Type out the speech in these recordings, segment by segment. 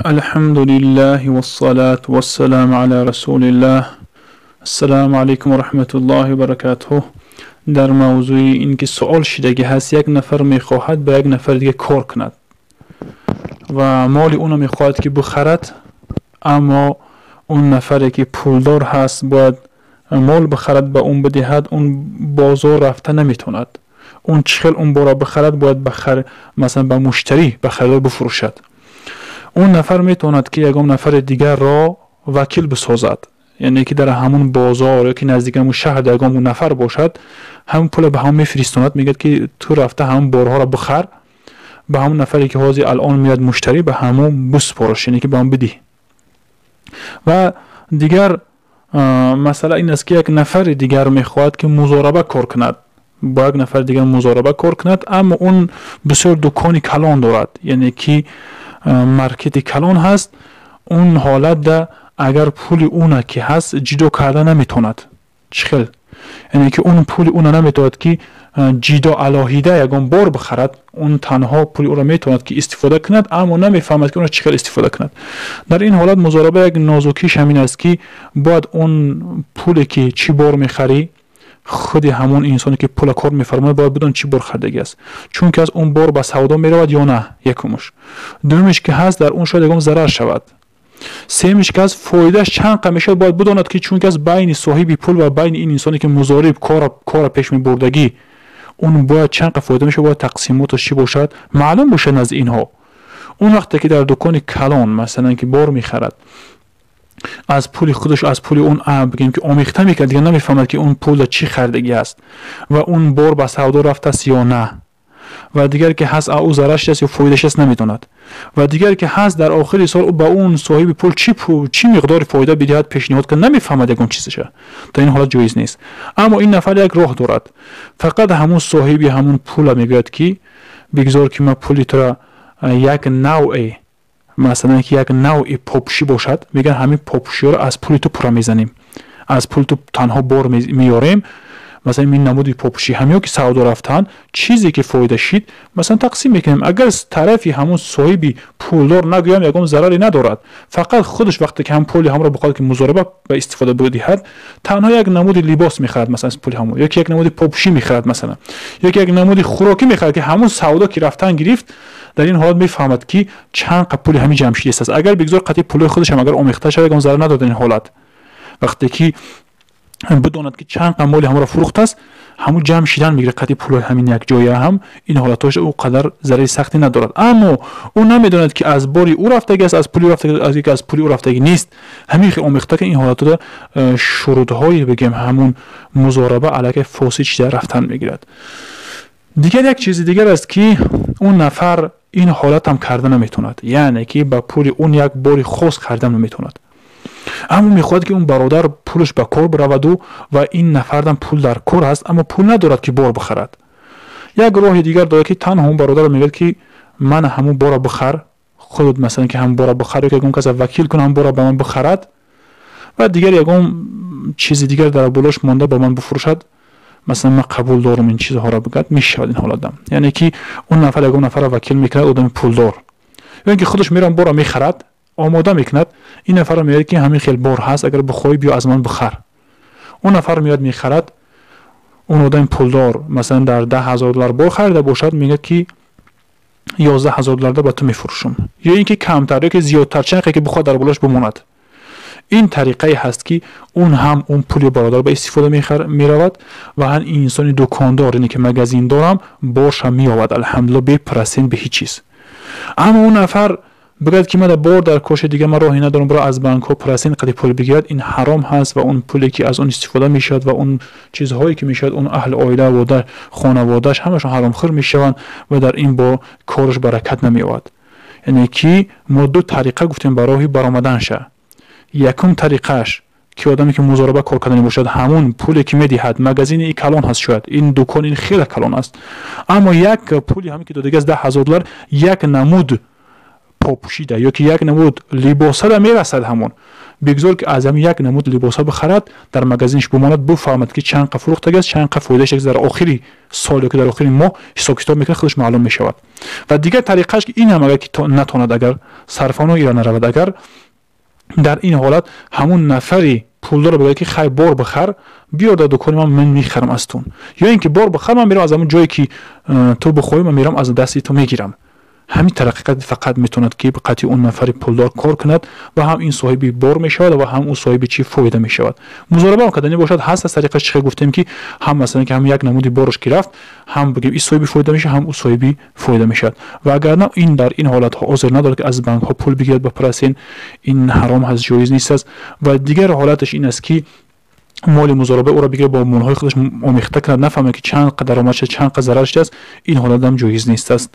الحمد لله والصلاة والسلام على رسول الله. السلام علیکم و رحمت الله و برکاته. در موضوع این که سوال شده هست یک نفر میخواهد با یک نفر دیگه کار کند و مال اونو میخواهد که بخرد، اما اون نفری که پولدار هست باید مال بخرد به اون بدهد، اون بازار رفته نمیتوند. اون چخل اون بارا بخرد باید مثلا به مشتری بخرد بفروشد. اون نفر میتوند که یگام نفر دیگر را وکیل بسازد، یعنی که در همون بازار یا که نزدیک همون شهر در یگام اون نفر باشد، همون پول به هم میفرستاند، میگه که تو رفته همون بارها را بخر، به همون نفری که حاضر الان میاد مشتری به همون بسپارش، یعنی که به هم بدی. و دیگر مثلا این است که یک نفر دیگر میخواهد که مضاربه کار کند، با یک نفر دیگر مضاربه کار کند، اما اون بسیار دکانی کلان دارد، یعنی که مارکت کلان هست. اون حالت ده اگر پول اون که هست جدا کرده نمیتوند. چخل یعنی که اون پول اون نمیتوند که جدا علاهیده یگان بار بخرد، اون تنها پول اون را میتوند که استفاده کند، اما نمیفهمد که اون چخل استفاده کند. در این حالت مضاربه یک نازکیش همین است که باید اون پولی که چی بار میخری خود همون انسانی که پول کار میفرماید باید بدون چی بار خریدگی است، چون که از اون بار به سودا میرود یا نه. یکمش. دومش که هست در اون شاید یگام ضرر شود. سومش که از فایدهش چند قمیشه باید بداند که چون که از بین صاحب پول و بین این انسانی که مضارب کار پیش میبردگی اون باید چند فایده میشه، باید تقسیماتش چی باشد معلوم باشه از اینها. اون وقتی که در دکان کلان مثلا که بار میخرد از پول خودش از پول اون بگیم که آمیخته میکرد، دیگه نمیفهمد که اون پول چی خریدگی است و اون بار به سودا رفته است یا نه، و دیگر که هست او ضررش است یا فایدهش است نمیداند، و دیگر که هست در آخر سال با اون صاحب پول چی مقدار فایده بدهد پیشنهاد که نمیفهمد یگان چیزشه. در این حالت جایز نیست. اما این نفر یک راه دارد، فقط همون صاحب همون پول میگوید که بگذار که ما پولی تو را یک نوع مثلا که یک نوع پاپشی باشد، میگن همین پاپشی رو از پول تو پورا میزنیم، از پول تو تنها بار میاریم، مثلا این نمودی پاپشی همیا که سودا رفتن چیزی که فایده شید مثلا تقسیم میکنیم. اگر طرفی همون صاحبی پولدار نگویم یگام ضرری ندارد، فقط خودش وقتی که هم پولی هم را بخواد که مضاربه به استفاده بدهد تنها یک نمودی لباس میخرد، مثلا از پول همون یکی یک نمودی پاپشی میخرد، مثلا یکی یک نمودی خوراکی میخرد که همون سودا که رفتن گرفت. در این حالت میفهمد که چند پول همین جمشید است. اگر بگذار قطعی پول خودش هم اگر آمیخته شود یگام ضرر نداره. این حالت وقتی که بداند که چند مال هم را فروخته است همون جمع شدن میگیره قطعی پول همین یک جایی هم، این حالتاش او قدر ضرر سختی ندارد. اما او نمیداند که از باری او رفتگی است، از پولی رفتگی، از یک از پولی او رفتگی نیست، همین آمیخته که این حالت شروط های بگیم همون مضاربه علیه فاسد شده رفتن میگیرد. دیگر یک چیز دیگر است که اون نفر این حالت هم کرده نمیتوند، یعنی که با پول اون یک باری خاص خریدن نمیتوند، اما میخواد که اون برادر پولش به کار برود و این نفر هم پول در کار هست اما پول ندارد که بار بخرد. یک راه دیگر داره که تنها اون برادر میگه که من همون بار بخر، خودت مثلا که هم بار بخر یا که اون کس وکیل کنه هم بار به من بخرد و دیگر یگام چیز دیگر در بولش مانده به من بفروشد، مثلا من قبول دارم این چیزها را بگد میشه. این حالت یعنی که اون نفر یگام نفر وکیل میکنه آدم پولدار، یا اینکه خودش میرم بار میخرد آماده میکند، این نفر میاد که همین خیلی بار هست اگر بخوای بیا از من بخر. اون نفر میاد میخرد، اون آدم پولدار مثلا در $10,000 بار خریده باشد میگه که $11,000 به تو میفروشم، یا اینکه کمتر یا که زیادتر چنقی که بخواد در بولش بماند. این طریقه هست که اون هم اون پول برادر به استفاده میرود و هم این انسان دکاندار یعنی که مغازین دارم بارش هم میآورد الحمدلله بی پرسین به هیچ چیز. اما اون نفر بگید که من بار در کوش دیگه من راهی ندارم برای از بانک ها پرسین قدی پول بگیرد، این حرام هست و اون پولی که از اون استفاده میشد و اون چیزهایی که میشد اون اهل عائله و در خانواده‌اش همشون حرام خور میشوند و در این با کارش برکت نمیاد. یعنی که ما دو طریقه گفتیم برای برآمدن شه. یکم طریقش که آدمی که مضاربه کار کردنی باشد همون پولی که میدهد مغازین این کلان هست، شاید این دکان این خیلی کلان است، اما یک پولی همین که دادگی از $10,000 یک نمود پاپوشیده یا که یک نمود لباسه را میرسد همون بگذار که از هم یک نمود لباس بخرد در مغازینش بماند بفهمد که چند قفل فروخته است چند قفل فایدهش در آخری سال که در آخری ماه حساب کتاب میکنه خودش معلوم میشود و دیگر طریقش که این هم اگر که نتواند اگر صرفانه ایران نرود اگر در این حالت همون نفری پولدار بگه که خیر بار بخر بیار در دکان من میخرم از تون یا اینکه بار بخر من میرم از همون جایی که تو بخوای من میرم از دستی تو میگیرم همین طریقه فقط میتوند که به قطعی اون نفر پولدار کار کند و هم این صاحبی بار میشود و هم اون صاحبی چی فایده میشود مضاربه هم کردنی باشد هست از طریقش چه گفتیم که هم مثلا که هم یک نمودی بارش گرفت هم بگیم این صاحبی فایده میشه هم اون صاحبی فایده میشد و اگر نه این در این حالت ها عذر نداره که از بانک ها پول بگیرد بپرسین این حرام هست جایز نیست است و دیگر حالتش این است که مال مضاربه او را بگیره با مالهای خودش آمیخته کند نفهمه که چند قدر درآمدش چند قدر ضررش است این حالت هم جایز نیست است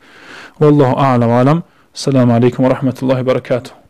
والله اعلم و علم السلام علیکم و رحمت الله و برکاته